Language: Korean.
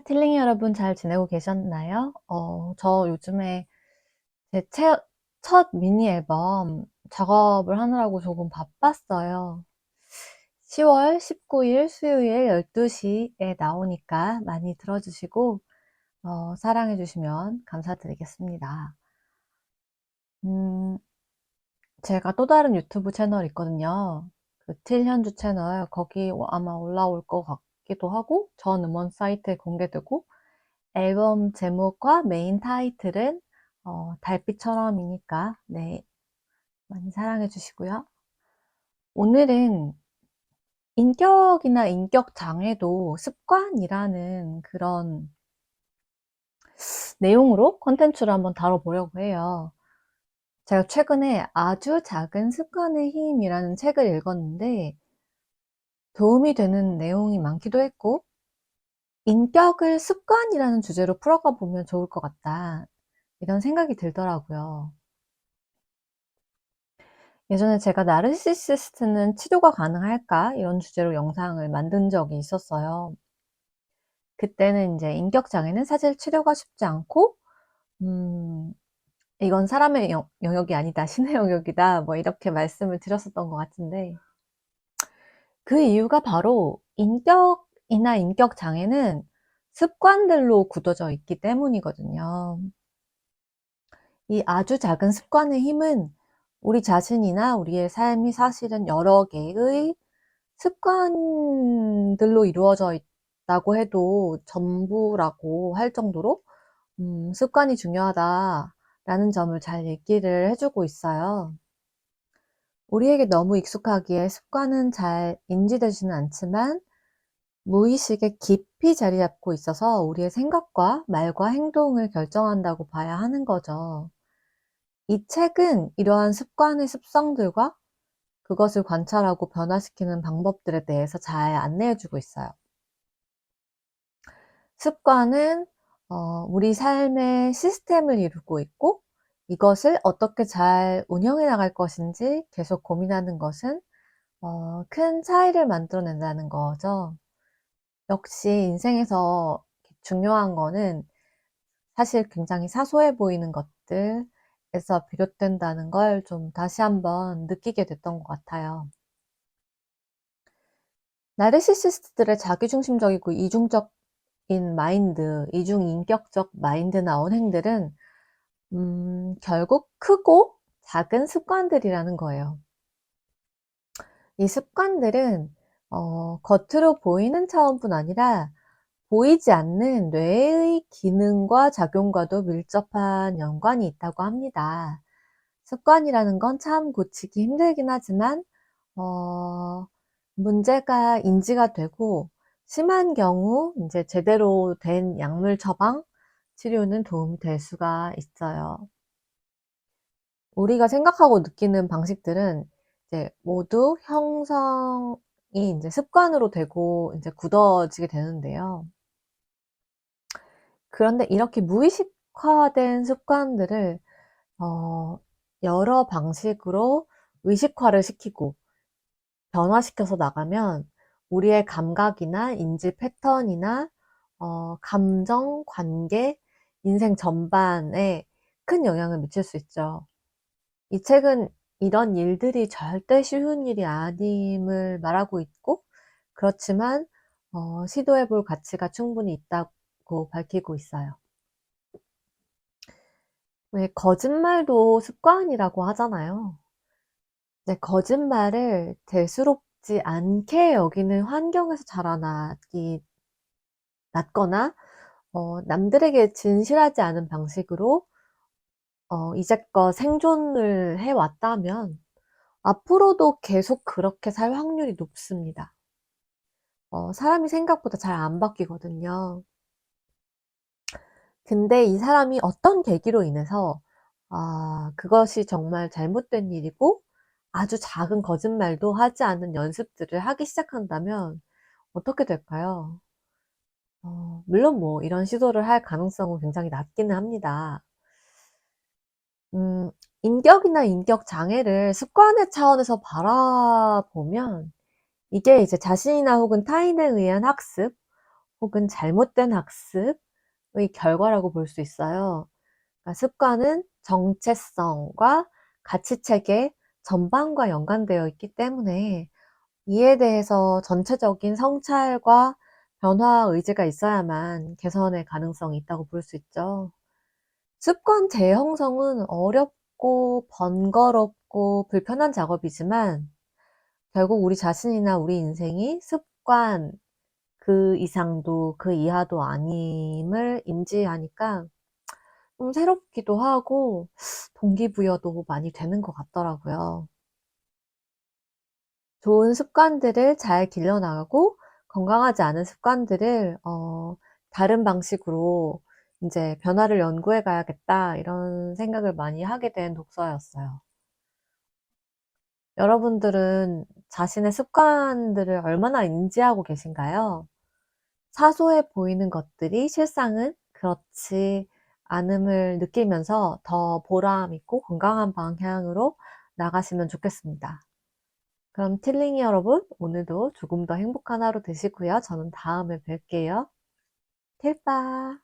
틸링이 여러분 잘 지내고 계셨나요? 저 요즘에 제 첫 미니 앨범 작업을 하느라고 조금 바빴어요. 10월 19일 수요일 12시에 나오니까 많이 들어주시고, 사랑해주시면 감사드리겠습니다. 음, 제가 또 다른 유튜브 채널 있거든요. 그 틸현주 채널, 거기 아마 올라올 것 같기도 하고, 전 음원 사이트에 공개되고, 앨범 제목과 메인 타이틀은 달빛처럼이니까 네, 많이 사랑해 주시고요. 오늘은 인격이나 인격 장애도 습관이라는 그런 내용으로 컨텐츠를 한번 다뤄보려고 해요. 제가 최근에 아주 작은 습관의 힘이라는 책을 읽었는데 도움이 되는 내용이 많기도 했고, 인격을 습관이라는 주제로 풀어가 보면 좋을 것 같다, 이런 생각이 들더라고요. 예전에 제가 나르시시스트는 치료가 가능할까? 이런 주제로 영상을 만든 적이 있었어요. 그때는 이제 인격장애는 사실 치료가 쉽지 않고, 음, 이건 사람의 영역이 아니다, 신의 영역이다, 뭐 이렇게 말씀을 드렸었던 것 같은데, 그 이유가 바로 인격이나 인격장애는 습관들로 굳어져 있기 때문이거든요. 이 아주 작은 습관의 힘은 우리 자신이나 우리의 삶이 사실은 여러 개의 습관들로 이루어져 있다고 해도 전부라고 할 정도로 습관이 중요하다라는 점을 잘 얘기를 해주고 있어요. 우리에게 너무 익숙하기에 습관은 잘 인지되지는 않지만 무의식에 깊이 자리 잡고 있어서 우리의 생각과 말과 행동을 결정한다고 봐야 하는 거죠. 이 책은 이러한 습관의 습성들과 그것을 관찰하고 변화시키는 방법들에 대해서 잘 안내해주고 있어요. 습관은 우리 삶의 시스템을 이루고 있고, 이것을 어떻게 잘 운영해 나갈 것인지 계속 고민하는 것은 큰 차이를 만들어낸다는 거죠. 역시 인생에서 중요한 거는 사실 굉장히 사소해 보이는 것들에서 비롯된다는 걸 좀 다시 한번 느끼게 됐던 것 같아요. 나르시시스트들의 자기중심적이고 이중적인 마인드, 이중인격적 마인드나 언행들은 결국 크고 작은 습관들이라는 거예요. 이 습관들은 겉으로 보이는 차원뿐 아니라 보이지 않는 뇌의 기능과 작용과도 밀접한 연관이 있다고 합니다. 습관이라는 건 참 고치기 힘들긴 하지만 문제가 인지가 되고 심한 경우 이제 제대로 된 약물 처방 치료는 도움이 될 수가 있어요. 우리가 생각하고 느끼는 방식들은 이제 모두 형성이 이제 습관으로 되고 이제 굳어지게 되는데요. 그런데 이렇게 무의식화된 습관들을 여러 방식으로 의식화를 시키고 변화시켜서 나가면 우리의 감각이나 인지 패턴이나 감정, 관계, 인생 전반에 큰 영향을 미칠 수 있죠. 이 책은 이런 일들이 절대 쉬운 일이 아님을 말하고 있고, 그렇지만 시도해 볼 가치가 충분히 있다고 밝히고 있어요. 왜 거짓말도 습관이라고 하잖아요. 네, 거짓말을 대수롭지 않게 여기는 환경에서 났거나 남들에게 진실하지 않은 방식으로 이제껏 생존을 해왔다면 앞으로도 계속 그렇게 살 확률이 높습니다. 사람이 생각보다 잘 안 바뀌거든요. 근데 이 사람이 어떤 계기로 인해서 그것이 정말 잘못된 일이고 아주 작은 거짓말도 하지 않는 연습들을 하기 시작한다면 어떻게 될까요? 물론 뭐 이런 시도를 할 가능성은 굉장히 낮기는 합니다. 인격이나 인격 장애를 습관의 차원에서 바라보면 이게 이제 자신이나 혹은 타인에 의한 학습 혹은 잘못된 학습의 결과라고 볼 수 있어요. 그러니까 습관은 정체성과 가치체계 전반과 연관되어 있기 때문에 이에 대해서 전체적인 성찰과 변화 의지가 있어야만 개선의 가능성이 있다고 볼 수 있죠. 습관 재형성은 어렵고 번거롭고 불편한 작업이지만 결국 우리 자신이나 우리 인생이 습관 그 이상도 그 이하도 아님을 인지하니까 좀 새롭기도 하고 동기부여도 많이 되는 것 같더라고요. 좋은 습관들을 잘 길러나가고 건강하지 않은 습관들을 다른 방식으로 이제 변화를 연구해 가야겠다 이런 생각을 많이 하게 된 독서였어요. 여러분들은 자신의 습관들을 얼마나 인지하고 계신가요? 사소해 보이는 것들이 실상은 그렇지 않음을 느끼면서 더 보람 있고 건강한 방향으로 나가시면 좋겠습니다. 그럼 틸링이 여러분, 오늘도 조금 더 행복한 하루 되시고요. 저는 다음에 뵐게요. 틸바.